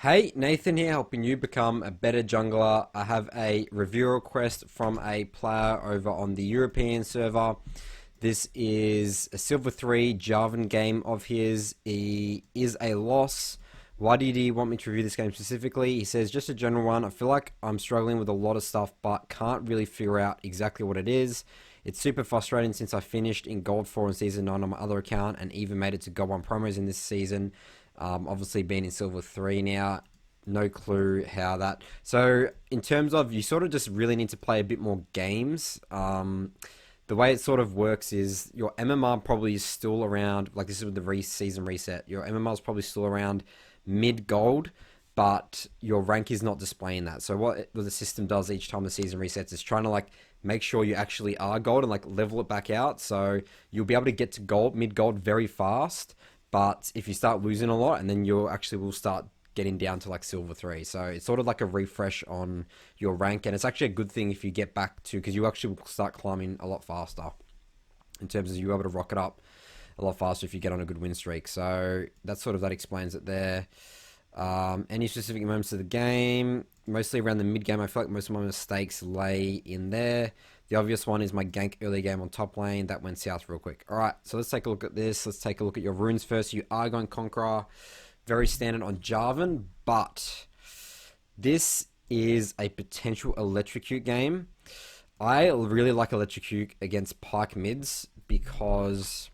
Hey, Nathan here, helping you become a better jungler. I have a review request from a player over on the European server. This is a Silver 3 Jarvan game of his. He is a loss. Why did he want me to review this game specifically? He says, just a general one. I feel like I'm struggling with a lot of stuff, but can't really figure out exactly what it is. It's super frustrating since I finished in Gold 4 in Season 9 on my other account and even made it to Gold 1 promos in this season. Obviously, being in Silver 3 now, no clue how that. So, in terms of, you sort of just really need to play a bit more games. The way it sort of works is your MMR probably is still around, like this is with the season reset, your MMR is probably still around mid gold, but your rank is not displaying that. So what the system does each time the season resets is trying to like make sure you actually are gold and like level it back out. So you'll be able to get to gold, mid gold very fast. But if you start losing a lot, and then you actually will start getting down to like silver 3. So it's sort of like a refresh on your rank, and it's actually a good thing if you get back to, because you actually will start climbing a lot faster in terms of you able to rocket up a lot faster if you get on a good win streak. So that's sort of, that explains it there. Any specific moments of the game? Mostly around the mid game. I feel like most of my mistakes lay in there. The obvious one is my gank early game on top lane. That went south real quick. Alright, so let's take a look at this. Let's take a look at your runes first. You are going Conqueror. Very standard on Jarvan, but this is a potential electrocute game. I really like electrocute against Pike mids because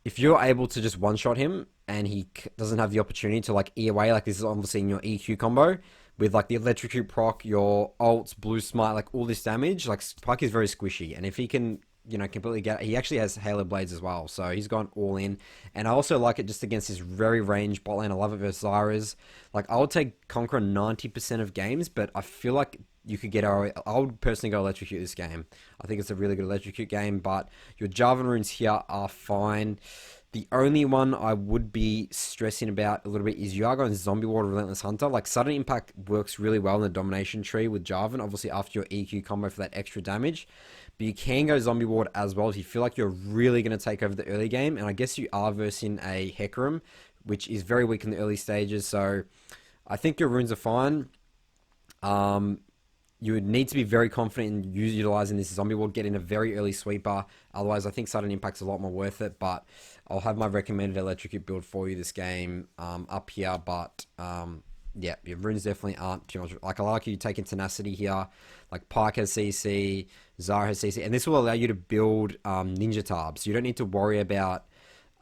if you're able to just one-shot him and he doesn't have the opportunity to like E away, like this is obviously in your EQ combo, with like the electrocute proc, your ults, blue smite, like all this damage, like Pike is very squishy. And if he can, completely get, he actually has Halo Blades as well. So he's gone all in. And I also like it just against his very ranged bot lane. I love it versus Zyras. Like I would take Conqueror 90% of games, but I feel like you could get our. I would personally go electrocute this game. I think it's a really good electrocute game, but your Jarvan runes here are fine. The only one I would be stressing about a little bit is you are going Zombie Ward Relentless Hunter. Like Sudden Impact works really well in the Domination tree with Jarvan, obviously after your EQ combo for that extra damage. But you can go Zombie Ward as well if you feel like you're really going to take over the early game. And I guess you are versing a Hecarim, which is very weak in the early stages. So I think your runes are fine. You would need to be very confident in utilizing this zombie ward, getting a very early sweeper. Otherwise, I think sudden impact's a lot more worth it. But I'll have my recommended electrocute build for you this game up here. But yeah, your runes definitely aren't too much. Like I like you taking tenacity here. Like Pike has CC, Zara has CC, and this will allow you to build ninja tabs. You don't need to worry about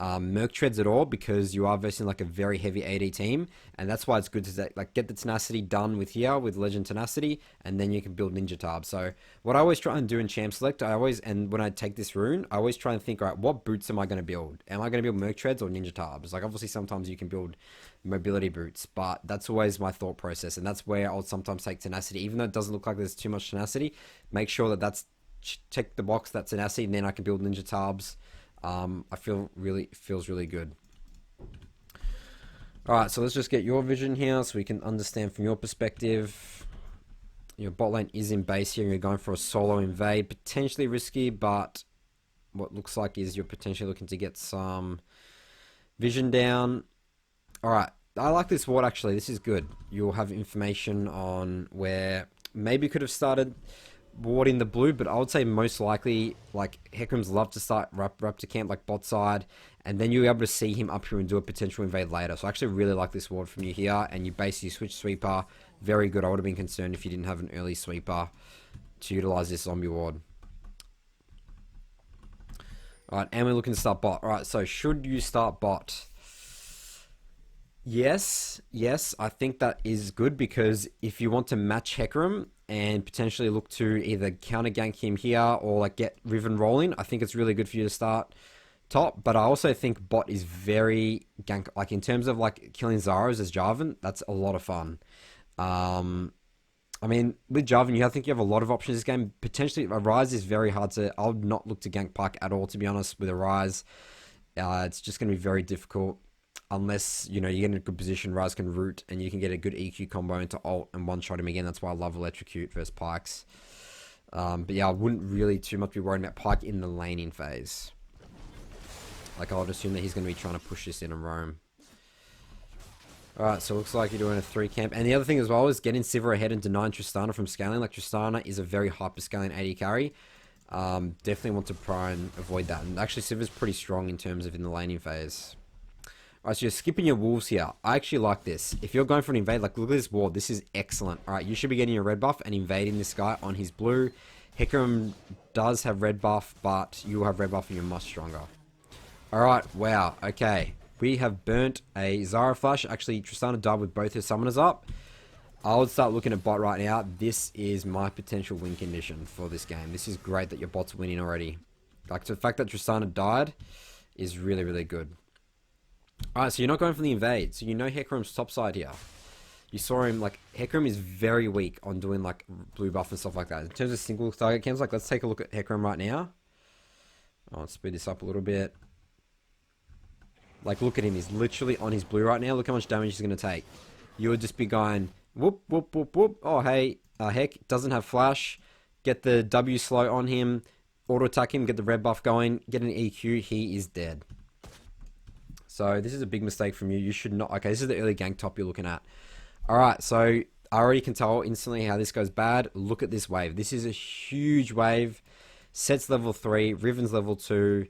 Merc Treads at all because you are versing like a very heavy AD team, and that's why it's good to like get the tenacity done with here with Legend Tenacity, and then you can build Ninja Tab. So what I always try and do in Champ Select, and when I take this rune, I always try and think, all right, what boots am I going to build? Am I going to build Merc Treads or Ninja Tabs? Like obviously sometimes you can build mobility boots, but that's always my thought process, and that's where I'll sometimes take tenacity, even though it doesn't look like there's too much tenacity. Make sure that that's check the box, that's tenacity, and then I can build Ninja Tabs. I feel really feels really good. All right, so let's just get your vision here so we can understand from your perspective. Your bot lane is in base here, and you're going for a solo invade, potentially risky, but what looks like is you're potentially looking to get some vision down. All right, I like this ward actually. This is good. You'll have information on where maybe could have started warding the blue, but I would say most likely, like, Hecarim's love to start Raptor camp, like, bot side, and then you're able to see him up here and do a potential invade later. So I actually really like this ward from you here, and you basically switch sweeper. Very good. I would have been concerned if you didn't have an early sweeper to utilize this zombie ward. Alright, and we're looking to start bot. Alright, so should you start bot? Yes, I think that is good because if you want to match Hecarim and potentially look to either counter gank him here or like get Riven rolling, I think it's really good for you to start top. But I also think bot is very gank, like in terms of like killing Zaras as Jarvan, that's a lot of fun. I mean, with Jarvan, I think you have a lot of options this game. Potentially, a Rise is very hard to. I would not look to gank Pike at all, to be honest. With a Rise, it's just going to be very difficult unless you get in a good position. Rise can root, and you can get a good EQ combo into ult and one shot him again. That's why I love electrocute versus Pikes. But yeah, I wouldn't really too much be worried about Pike in the laning phase. Like I would assume that he's going to be trying to push this in and roam. Alright, so it looks like you're doing a 3 camp. And the other thing as well is getting Sivir ahead and denying Tristana from scaling. Like, Tristana is a very hyper scaling AD carry. Definitely want to try and avoid that. And actually, Sivir's pretty strong in terms of in the laning phase. Alright, so you're skipping your wolves here. I actually like this. If you're going for an invade, like, look at this ward. This is excellent. Alright, you should be getting your red buff and invading this guy on his blue. Hecarim does have red buff, but you will have red buff and you're much stronger. Alright, wow, okay. We have burnt a Zara Flash. Actually, Tristana died with both her summoners up. I would start looking at bot right now. This is my potential win condition for this game. This is great that your bot's winning already. Like, the fact that Tristana died is really, really good. Alright, so you're not going for the invade. So you know Hecarim's top side here. You saw him, like, Hecarim is very weak on doing, like, blue buff and stuff like that. In terms of single target camps, like, let's take a look at Hecarim right now. I'll speed this up a little bit. Like, look at him. He's literally on his blue right now. Look how much damage he's going to take. You would just be going, whoop, whoop, whoop, whoop. Oh, hey, heck, doesn't have flash. Get the W slow on him. Auto attack him. Get the red buff going. Get an EQ. He is dead. So, this is a big mistake from you. You should not... Okay, this is the early gank top you're looking at. Alright, so I already can tell instantly how this goes bad. Look at this wave. This is a huge wave. Set's level 3. Riven's level 2.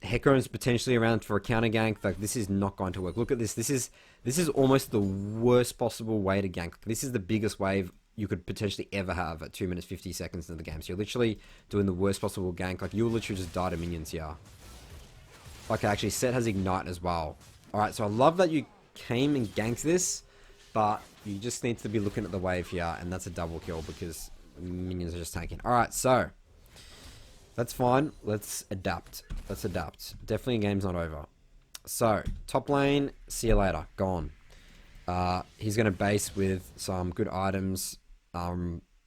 Hecarim's potentially around for a counter gank. Like, this is not going to work. Look at this. This is almost the worst possible way to gank. This is the biggest wave you could potentially ever have at 2 minutes 50 seconds into the game. So you're literally doing the worst possible gank. Like, you'll literally just die to minions here. Okay, actually, Set has Ignite as well. Alright, so I love that you came and ganked this, but you just need to be looking at the wave here, and that's a double kill because minions are just tanking. Alright, so that's fine. Let's adapt. Let's adapt. Definitely game's not over. So, top lane, see you later. Gone. He's going to base with some good items.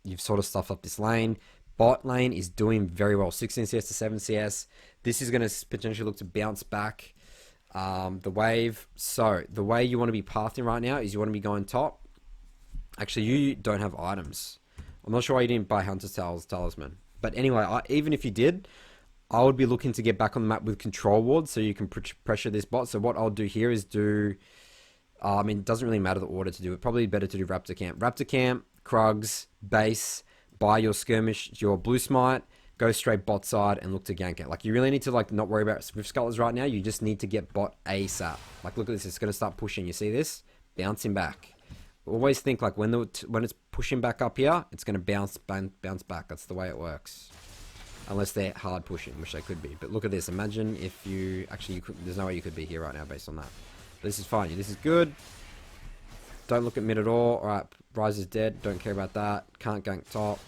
You've sort of stuffed up this lane. Bot lane is doing very well. 16 CS to 7 CS. This is going to potentially look to bounce back the wave. So, the way you want to be pathing right now is you want to be going top. Actually, you don't have items. I'm not sure why you didn't buy Hunter's Talisman. But anyway, even if you did, I would be looking to get back on the map with control wards so you can pressure this bot. So what I'll do here is do... I mean, it doesn't really matter the order to do it. Probably better to do Raptor Camp. Raptor Camp, Krugs, base, buy your skirmish, your blue smite, go straight bot side and look to gank it. Like, you really need to, like, not worry about Swift Scholars right now. You just need to get bot ASAP. Like, look at this. It's going to start pushing. You see this? Bouncing back. Always think, like, when it's pushing back up here, it's going to bounce back. That's the way it works. Unless they're hard pushing, which they could be. But look at this. Imagine if you... Actually, you could, there's no way you could be here right now based on that. But this is fine. This is good. Don't look at mid at all. Alright, Rise is dead. Don't care about that. Can't gank top.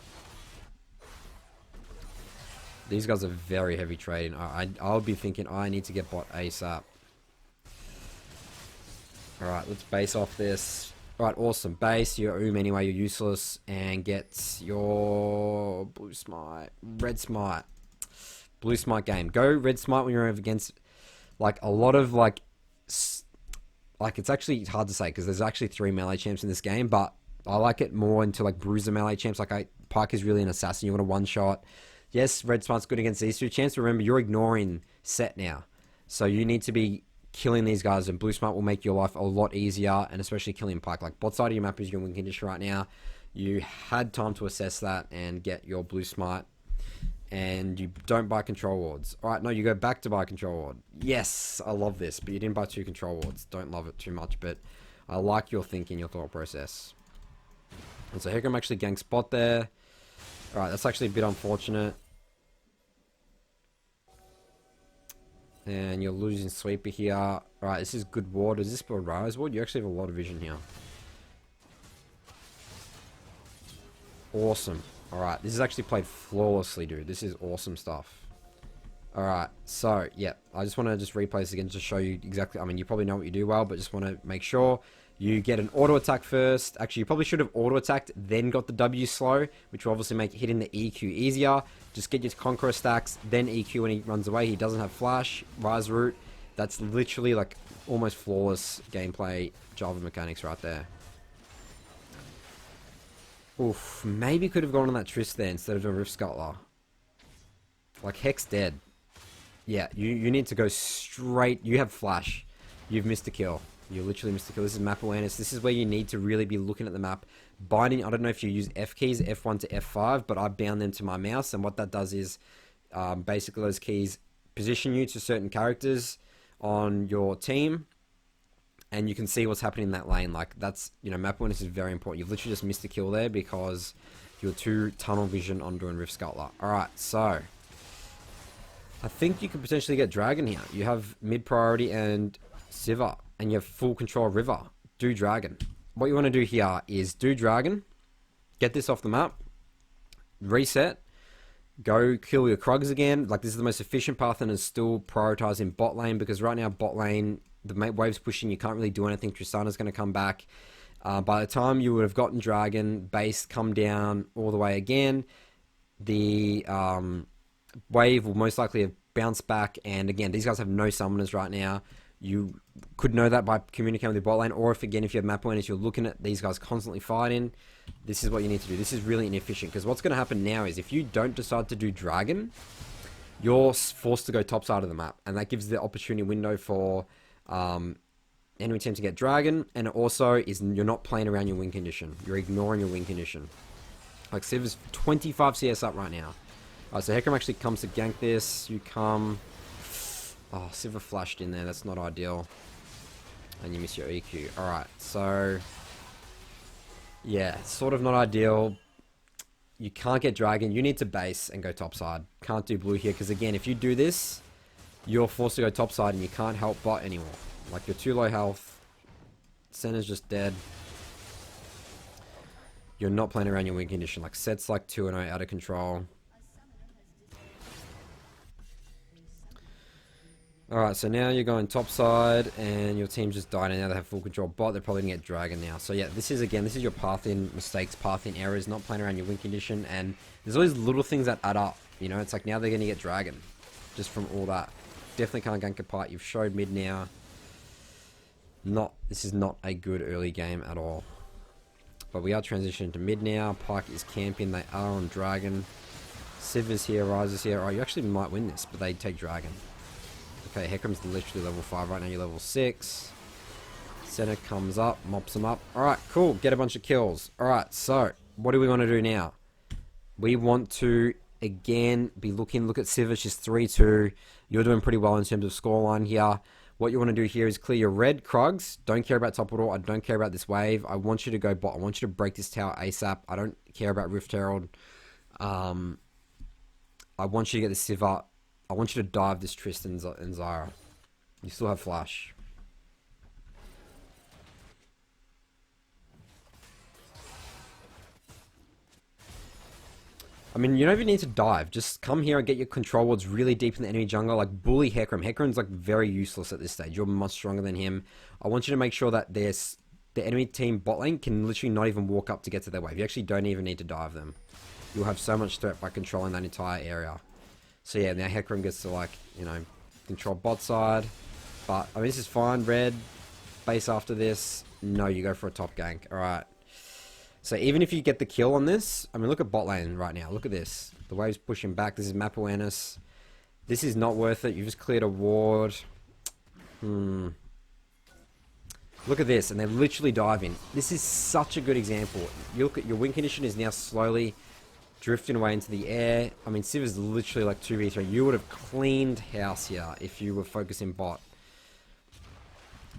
These guys are very heavy trading. I'll be thinking, I need to get bot ASAP. Alright, let's base off this. Alright, awesome. Base, you're anyway, you're useless. And get your blue smite. Red smite. Blue smite game. Go red smite when you're against, like, a lot of, like, it's actually hard to say because there's actually 3 melee champs in this game, but I like it more into, like, bruiser melee champs. Like, Pike is really an assassin. You want a one-shot. Yes, red smite's good against these 2 champs, but remember, you're ignoring Set now. So you need to be killing these guys, and blue smite will make your life a lot easier, and especially killing Pike. Like, bot side of your map is your win condition right now. You had time to assess that and get your blue smite, and you don't buy control wards. Alright, no, you go back to buy control ward. Yes, I love this, but you didn't buy 2 control wards. Don't love it too much, but I like your thinking, your thought process. And so Hecarim actually ganks bot there. Alright, that's actually a bit unfortunate. And you're losing Sweeper here. Alright, this is good ward. Is this Rise ward? You actually have a lot of vision here. Awesome. Alright, this is actually played flawlessly, dude. This is awesome stuff. Alright, so, yeah. I just want to just replay this again to show you exactly... I mean, you probably know what you do well, but just want to make sure you get an auto attack first. Actually, you probably should have auto attacked, then got the W slow, which will obviously make hitting the EQ easier. Just get your Conqueror stacks, then EQ when he runs away. He doesn't have flash, Rise root. That's literally, like, almost flawless gameplay Jarvan mechanics right there. Oof, maybe could have gone on that Triss there instead of doing Rift Scuttler. Like, Hex dead. Yeah, you need to go straight. You have flash. you've missed a kill. You literally missed a kill. This is map awareness. This is where you need to really be looking at the map. Binding, I don't know if you use F keys, F1 to F5, but I bound them to my mouse, and what that does is basically those keys position you to certain characters on your team, and you can see what's happening in that lane. Like, that's, you know, map awareness is very important. You've literally just missed a kill there because you're too tunnel vision on doing Rift Scuttler. Alright, so I think you could potentially get Dragon here. You have mid priority and Sivir, and you have full control of River. Do Dragon. What you want to do here is do Dragon, get this off the map, reset, go kill your Krugs again. Like, this is the most efficient path, and is still prioritizing bot lane, because right now bot lane, the wave's pushing, you can't really do anything. Tristana's going to come back. By the time you would have gotten Dragon, base come down all the way again, the wave will most likely have bounced back, and again, these guys have no summoners right now. You could know that by communicating with the bot lane, or if you have map awareness, you're looking at these guys constantly fighting. This is what you need to do. This is really inefficient, because what's going to happen now is if you don't decide to do Dragon, you're forced to go top side of the map, and that gives the opportunity window for enemy team to get Dragon, and it also is you're not playing around your win condition. You're ignoring your win condition. Like, Civ 25 CS up right now. Alright, so Hecarim actually comes to gank this. You come... Oh, Sivir flashed in there. That's not ideal. And you miss your EQ. Alright, so... yeah, sort of not ideal. You can't get Dragon. You need to base and go topside. Can't do blue here, because again, if you do this, you're forced to go topside, and you can't help bot anymore. Like, you're too low health. Center's just dead. You're not playing around your win condition. Like, sets like 2-0 out of control. Alright, so now you're going topside, and your team just died, and now they have full control bot. They're probably going to get Dragon now. So yeah, this is your path-in mistakes, path-in errors, not playing around your win condition, and there's always little things that add up. You know, it's like now they're going to get Dragon, just from all that. Definitely can't gank apart. You've showed mid now. This is not a good early game at all. But we are transitioning to mid now. Pyke is camping. They are on Dragon. Sivir's here, Ryze's here. Oh, you actually might win this, but they take Dragon. Okay, Hecarim's literally level 5 right now. You're level 6. Senna comes up, mops them up. Alright, cool. Get a bunch of kills. Alright, so what do we want to do now? We want to, again, look at Sivir. She's 3-2. You're doing pretty well in terms of scoreline here. What you want to do here is clear your red Krugs. Don't care about top order. I don't care about this wave. I want you to go bot. I want you to break this tower ASAP. I don't care about Rift Herald. I want you to get the Sivir. I want you to dive this Tristan and Zyra. You still have flash. I mean, you don't even need to dive. Just come here and get your control wards really deep in the enemy jungle. Like, bully Hecarim. Hecarim's like very useless at this stage. You're much stronger than him. I want you to make sure that the enemy team bot lane can literally not even walk up to get to their wave. You actually don't even need to dive them. You'll have so much threat by controlling that entire area. So yeah, now Hecarim gets to, like, you know, control bot side. But, I mean, this is fine. Red, base after this. No, you go for a top gank. Alright. So even if you get the kill on this, I mean, look at bot lane right now. Look at this. The wave's pushing back. This is map awareness. This is not worth it. You've just cleared a ward. Look at this. And they're literally diving. This is such a good example. You look at your win condition is now slowly drifting away into the air. I mean, Civ is literally like 2v3. You would have cleaned house here if you were focusing bot.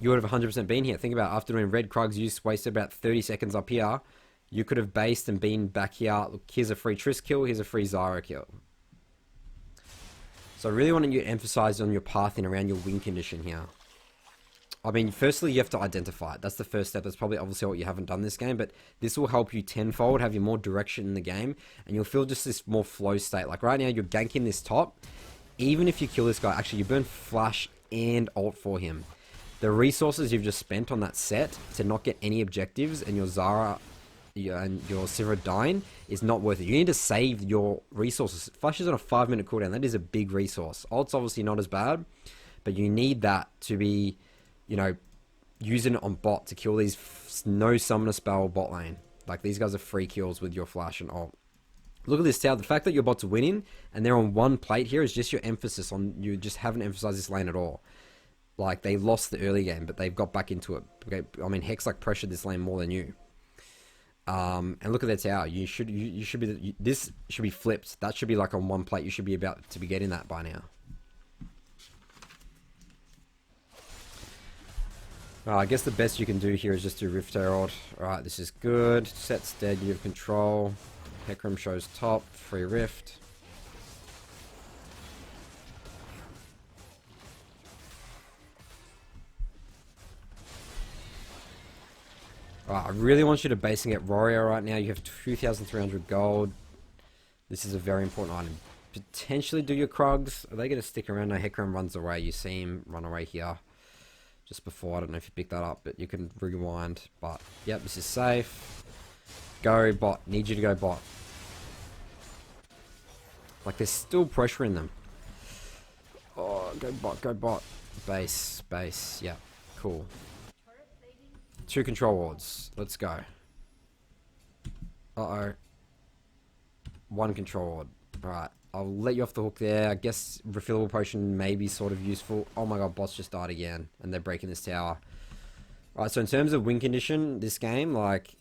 You would have 100% been here. Think about it. After doing red Krugs, you just wasted about 30 seconds up here. You could have based and been back here. Look, here's a free Triss kill. Here's a free Zyra kill. So I really want you to emphasize on your pathing around your win condition here. I mean, firstly, you have to identify it. That's the first step. That's probably obviously what you haven't done this game, but this will help you tenfold, have you more direction in the game, and you'll feel just this more flow state. Like right now, you're ganking this top. Even if you kill this guy, actually, you burn flash and ult for him. The resources you've just spent on that set to not get any objectives, and your Zyra and your Sivir dying is not worth it. You need to save your resources. Flash is on a 5-minute cooldown. That is a big resource. Ult's obviously not as bad, but you need that to be, you know, using it on bot to kill these no summoner spell bot lane. Like, these guys are free kills with your flash and ult. Look at this tower. The fact that your bot's winning and they're on one plate here is just your emphasis on, you just haven't emphasized this lane at all. Like, they lost the early game, but they've got back into it. Okay, I mean, Hex like pressured this lane more than you. And look at their tower. You should be this should be flipped. That should be like on one plate. You should be about to be getting that by now. I guess the best you can do here is just do Rift Herald. Alright, this is good. Set's dead, you have control. Hecarim shows top, free Rift. I really want you to base and get Warrior right now. You have 2,300 gold. This is a very important item. Potentially do your Krugs. Are they going to stick around? No, Hecarim runs away. You see him run away here. Just before, I don't know if you picked that up, but you can rewind. But, yep, this is safe. Go bot. Need you to go bot. Like, there's still pressure in them. Oh, go bot, go bot. Base, base. Yeah, cool. 2 control wards. Let's go. Uh-oh. 1 control ward. Alright, I'll let you off the hook there. I guess refillable potion may be sort of useful. Oh my god, bots just died again. And they're breaking this tower. Alright, so in terms of win condition, this game, like,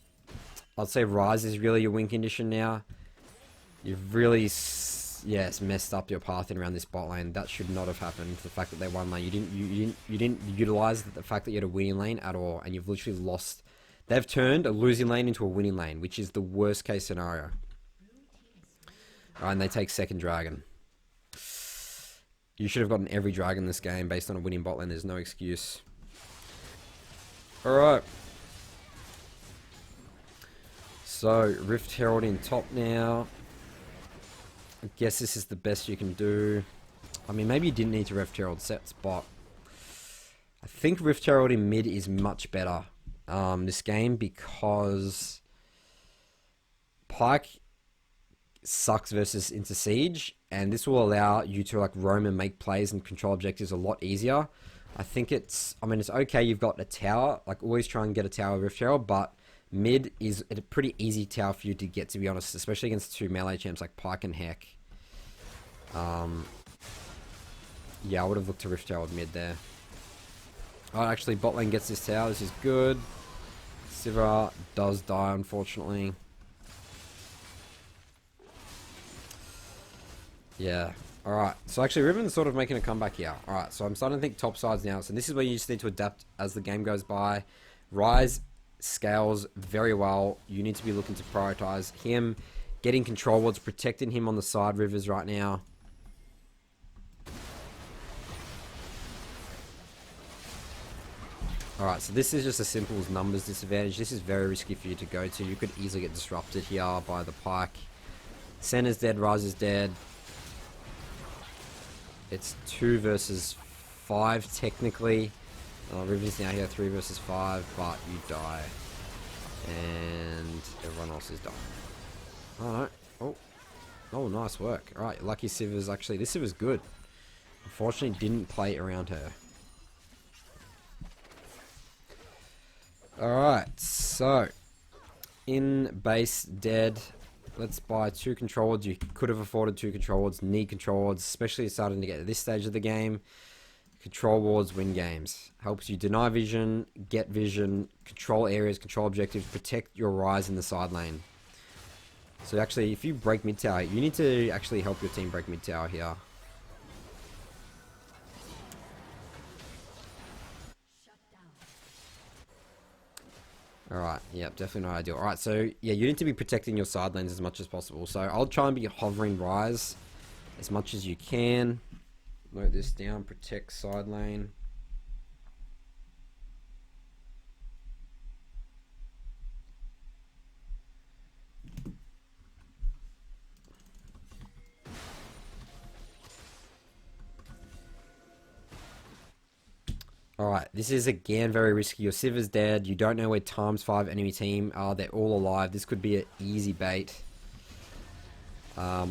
I'd say Rise is really your win condition now. You've really, yes, messed up your pathing around this bot lane. That should not have happened. The fact that they won lane, you didn't utilize the fact that you had a winning lane at all, and you've literally lost. They've turned a losing lane into a winning lane, which is the worst case scenario. Alright, and they take second dragon. You should have gotten every dragon this game based on a winning bot lane. There's no excuse. Alright. So, Rift Herald in top now. I guess this is the best you can do. I mean, maybe you didn't need to Rift Herald sets, but I think Rift Herald in mid is much better this game because Pyke sucks versus into Siege, and this will allow you to like roam and make plays and control objectives a lot easier. I think it's, I mean, it's okay, you've got a tower, like always try and get a tower Rift Herald, but mid is a pretty easy tower for you to get, to be honest, especially against 2 melee champs like Pyke and Heck. Yeah, I would have looked to Rift Herald mid there. Oh, actually, bot lane gets this tower. This is good. Sivir does die, unfortunately. Yeah. Alright. So actually, Riven's sort of making a comeback here. Alright, so I'm starting to think top sides now. So this is where you just need to adapt as the game goes by. Rise scales very well. You need to be looking to prioritize him. Getting control wards, protecting him on the side rivers right now. Alright, so this is just a simple numbers disadvantage. This is very risky for you to go to. You could easily get disrupted here by the Pyke. Senna's dead, Rise is dead. It's 2 versus 5 technically. Riven's now here 3 versus 5, but you die. And everyone else is dying. Oh no. Oh. Oh, nice work. Alright, lucky Sivir's actually, this Sivir's good. Unfortunately didn't play around her. Alright, so in base dead. Let's buy 2 control wards. You could have afforded 2 control wards. Need control wards, especially starting to get to this stage of the game. Control wards win games. Helps you deny vision, get vision, control areas, control objectives, protect your Rise in the side lane. So actually, if you break mid tower, you need to actually help your team break mid tower here. Alright, yeah, definitely not ideal. Alright, so yeah, you need to be protecting your side lanes as much as possible. So I'll try and be hovering Rise as much as you can. Note this down, protect side lane. Alright, this is again very risky. Your Sivir's dead. You don't know where ×5 enemy team are. They're all alive. This could be an easy bait. Yeah,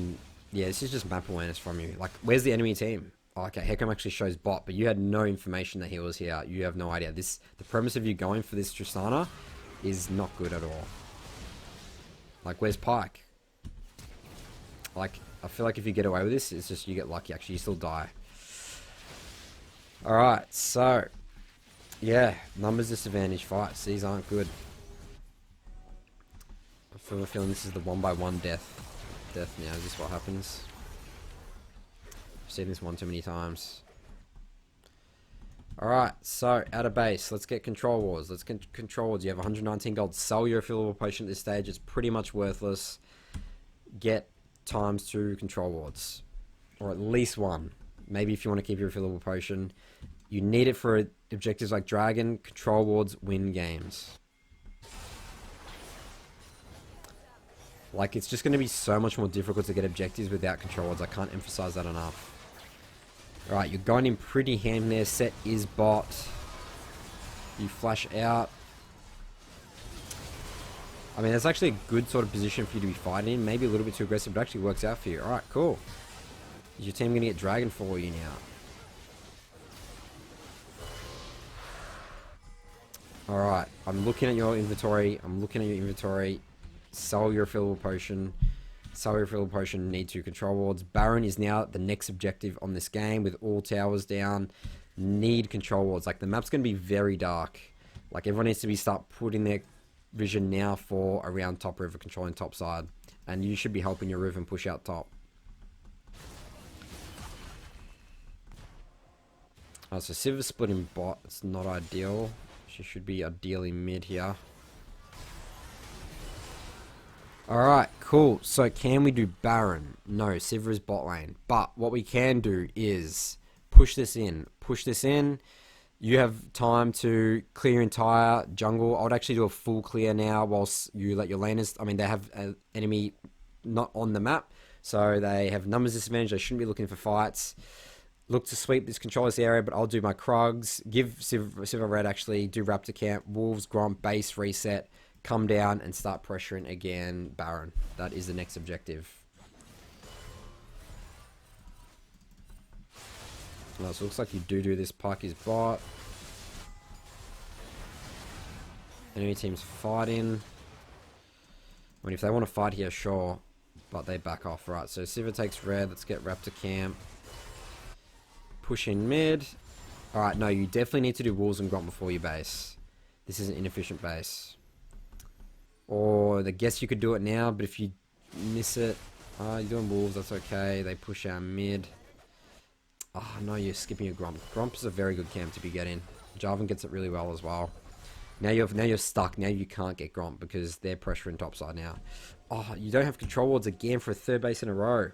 this is just map awareness from you. Like, where's the enemy team? Oh, okay, Hecarim actually shows bot, but you had no information that he was here. You have no idea. The premise of you going for this Tristana is not good at all. Like, where's Pyke? Like, I feel like if you get away with this, it's just you get lucky. Actually, you still die. Alright, so yeah, numbers disadvantage fights. These aren't good. I feel a feeling this is the 1-by-1 death. Death now. Is this what happens? I've seen this one too many times. Alright, so out of base, let's get control wards. Let's get control wards. You have 119 gold. Sell your refillable potion at this stage. It's pretty much worthless. Get ×2 control wards. Or at least one. Maybe if you want to keep your refillable potion. You need it for objectives like Dragon. Control wards win games. Like, it's just going to be so much more difficult to get objectives without control wards. I can't emphasize that enough. Alright, you're going in pretty ham there. Set is bot. You flash out. I mean, that's actually a good sort of position for you to be fighting in. Maybe a little bit too aggressive, but it actually works out for you. Alright, cool. Is your team going to get Dragon for you now? Alright, I'm looking at your inventory. Sell your refillable potion. Sell your refillable potion. Need 2 control wards. Baron is now the next objective on this game with all towers down. Need control wards. Like, the map's going to be very dark. Like, everyone needs to start putting their vision now for around top river, controlling top side. And you should be helping your Riven push out top. So Siv's splitting bot. It's not ideal. She should be ideally mid here. Alright, cool. So can we do Baron? No, Sivir is bot lane. But what we can do is push this in. Push this in. You have time to clear your entire jungle. I would actually do a full clear now whilst you let your laners... I mean, they have an enemy not on the map. So they have numbers disadvantage. They shouldn't be looking for fights. Look to sweep this controller's area, but I'll do my Krugs. Give Sivir red, actually. Do Raptor camp. Wolves, Gromp, base, reset. Come down and start pressuring again Baron. That is the next objective. Well, so it looks like you do this. Pike is bot. Enemy team's fighting. I mean, if they want to fight here, sure. But they back off. Right, so Sivir takes red. Let's get Raptor camp. Push in mid. Alright, no, you definitely need to do Wolves and Gromp before you base. This is an inefficient base. Or I guess you could do it now, but if you miss it, you're doing Wolves, that's okay. They push out mid. Oh no, you're skipping a Gromp. Gromp is a very good camp to be getting. Jarvan gets it really well as well. Now you're stuck. Now you can't get Gromp because they're pressuring topside now. Oh, you don't have control wards again for a third base in a row.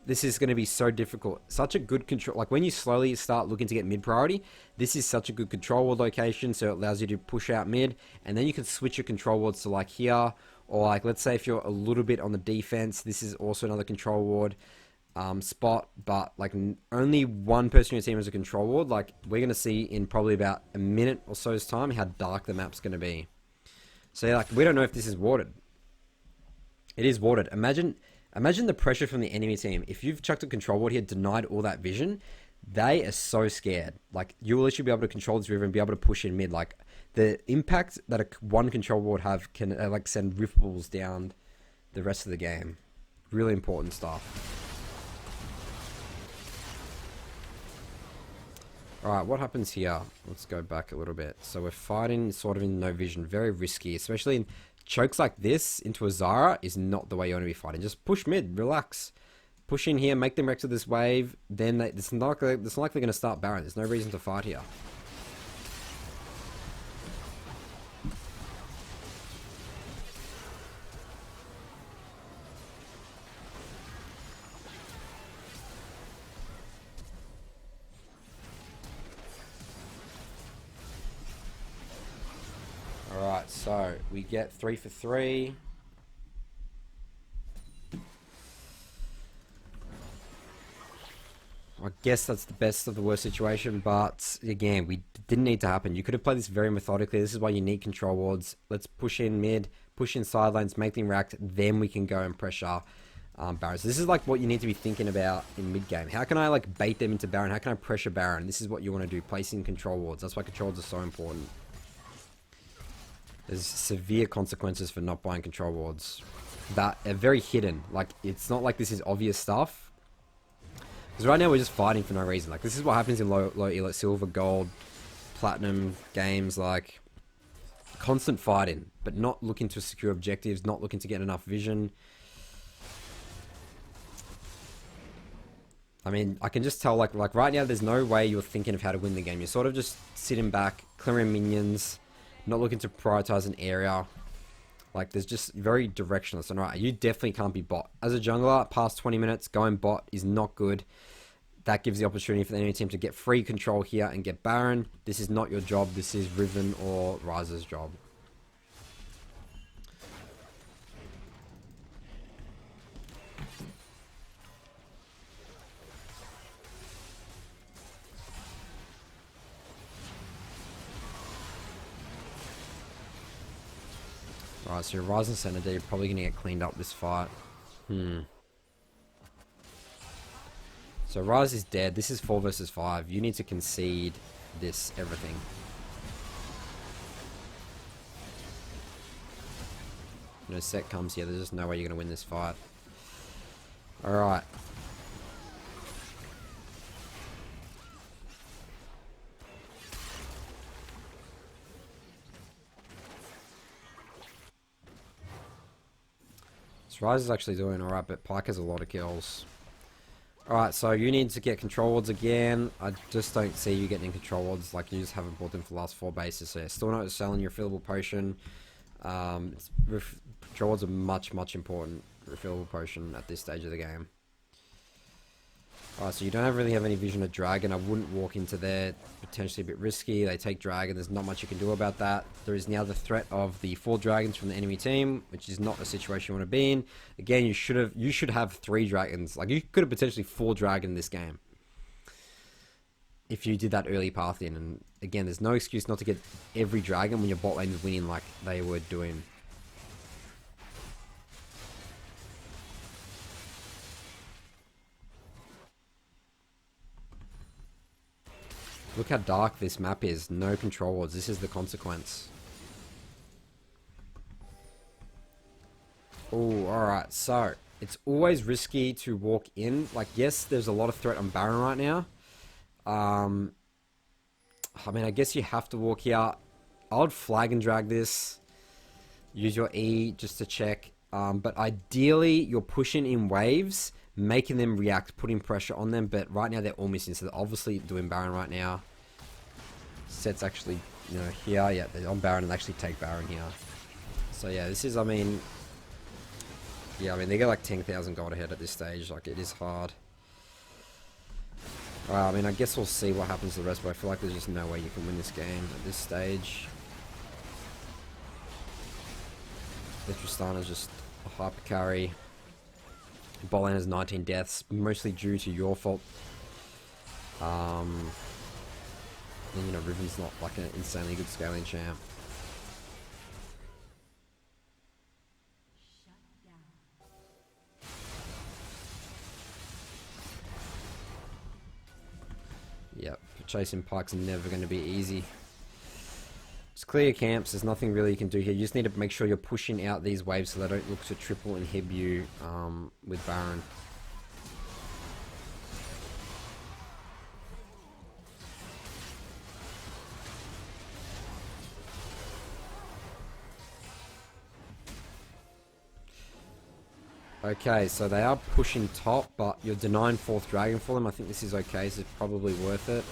This is going to be so difficult. Such a good control. Like, when you slowly start looking to get mid priority, this is such a good control ward location. So it allows you to push out mid. And then you can switch your control wards to like here. Or like, let's say if you're a little bit on the defense, this is also another control ward spot. But like, only one person in your team has a control ward. Like, we're going to see in probably about a minute or so's time how dark the map's going to be. So yeah, like, we don't know if this is warded. It is warded. Imagine the pressure from the enemy team. If you've chucked a control ward here, denied all that vision, they are so scared. Like, you will literally be able to control this river and be able to push in mid. Like, the impact that one control ward have can like send ripples down the rest of the game. Really important stuff. Alright, what happens here? Let's go back a little bit. So we're fighting sort of in no vision. Very risky, especially in... Chokes like this into a Zara is not the way you want to be fighting. Just push mid, relax. Push in here, make them wreck to this wave. Then it's not like they're going to start Baron. There's no reason to fight here. Alright, so we get 3 for 3. I guess that's the best of the worst situation, but again, we didn't need to happen. You could have played this very methodically. This is why you need control wards. Let's push in mid, push in side lanes, make them react, then we can go and pressure Baron. So this is like what you need to be thinking about in mid game. How can I like bait them into Baron? How can I pressure Baron? This is what you want to do, placing control wards. That's why control wards are so important. There's severe consequences for not buying control wards that are very hidden. Like, it's not like this is obvious stuff, Because right now we're just fighting for no reason. Like, this is what happens in low elo, silver, gold, platinum games. Like, constant fighting, but not looking to secure objectives, not looking to get enough vision. I mean, I can just tell, like right now, there's no way you're thinking of how to win the game. You're sort of just sitting back, clearing minions, not looking to prioritize an area. Like, there's just very directionless. And right, you definitely can't be bot. As a jungler, past 20 minutes, going bot is not good. That gives the opportunity for the enemy team to get free control here and get Baron. This is not your job. This is Riven or Ryze's job. Alright, so Ryze and Senator, you're probably going to get cleaned up this fight. So Ryze is dead. This is 4 versus 5. You need to concede this everything. No set comes here. There's just no way you're going to win this fight. Alright. So Ryze is actually doing alright, but Pyke has a lot of kills. Alright, so you need to get control wards again. I just don't see you getting control wards. Like, you just haven't bought them for the last 4 bases. So yeah, still not selling your refillable potion. Control wards are much important refillable potion at this stage of the game. Alright, so you don't really have any vision of dragon. I wouldn't walk into there. Potentially a bit risky. They take dragon. There's not much you can do about that. There is now the threat of the 4 dragons from the enemy team, which is not a situation you want to be in. Again, you should have 3 dragons. Like, you could have potentially 4 dragon in this game if you did that early path in. And again, there's no excuse not to get every dragon when your bot lane is winning like they were doing. Look how dark this map is. No control wards. This is the consequence. Oh, alright. So, it's always risky to walk in. Like, yes, there's a lot of threat on Baron right now. I mean, I guess you have to walk here. I would flag and drag this. Use your E just to check. But ideally, you're pushing in waves, making them react, putting pressure on them. But right now, they're all missing. So, they're obviously doing Baron right now. Set's actually, you know, here. Yeah, they're on Baron and they actually take Baron here. So, yeah, this is, I mean... Yeah, I mean, they get like 10,000 gold ahead at this stage. Like, it is hard. I mean, I guess we'll see what happens to the rest, but I feel like there's just no way you can win this game at this stage. The Tristana's just a hyper carry. Bot lane has 19 deaths, mostly due to your fault. And, you know, Riven's not like an insanely good scaling champ. Yep, chasing Pyke's never going to be easy. Just clear your camps. There's nothing really you can do here. You just need to make sure you're pushing out these waves so they don't look to triple inhib you with Baron. Okay, so they are pushing top, but you're denying 4th dragon for them. I think this is okay, so it's probably worth it.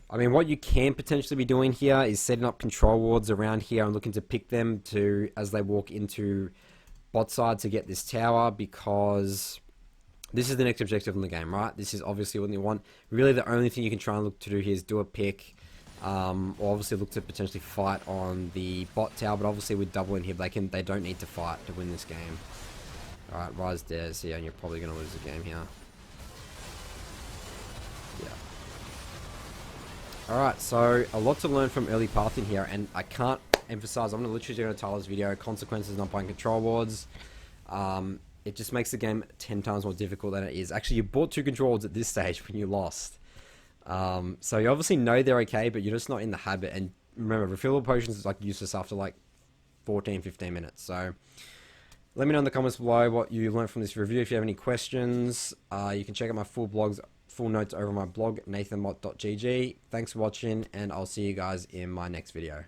I mean, what you can potentially be doing here is setting up control wards around here and looking to pick them to as they walk into bot side to get this tower, because this is the next objective in the game, right? This is obviously what you want. Really, the only thing you can try and look to do here is do a pick, or obviously look to potentially fight on the bot tower. But obviously, with double inhib, they don't need to fight to win this game. All right, Ryze dares here, and you're probably going to lose the game here. Yeah. All right, so a lot to learn from early pathing here, and I can't emphasize, I'm literally going to title this video, consequences not buying control wards. it just makes the game 10 times more difficult than it is. Actually, you bought two controllers at this stage when you lost. So you obviously know they're okay, but you're just not in the habit. And remember, refillable potions is like useless after like 14, 15 minutes. So let me know in the comments below what you learned from this review. If you have any questions, you can check out my full notes over my blog, nathanmott.gg. Thanks for watching, and I'll see you guys in my next video.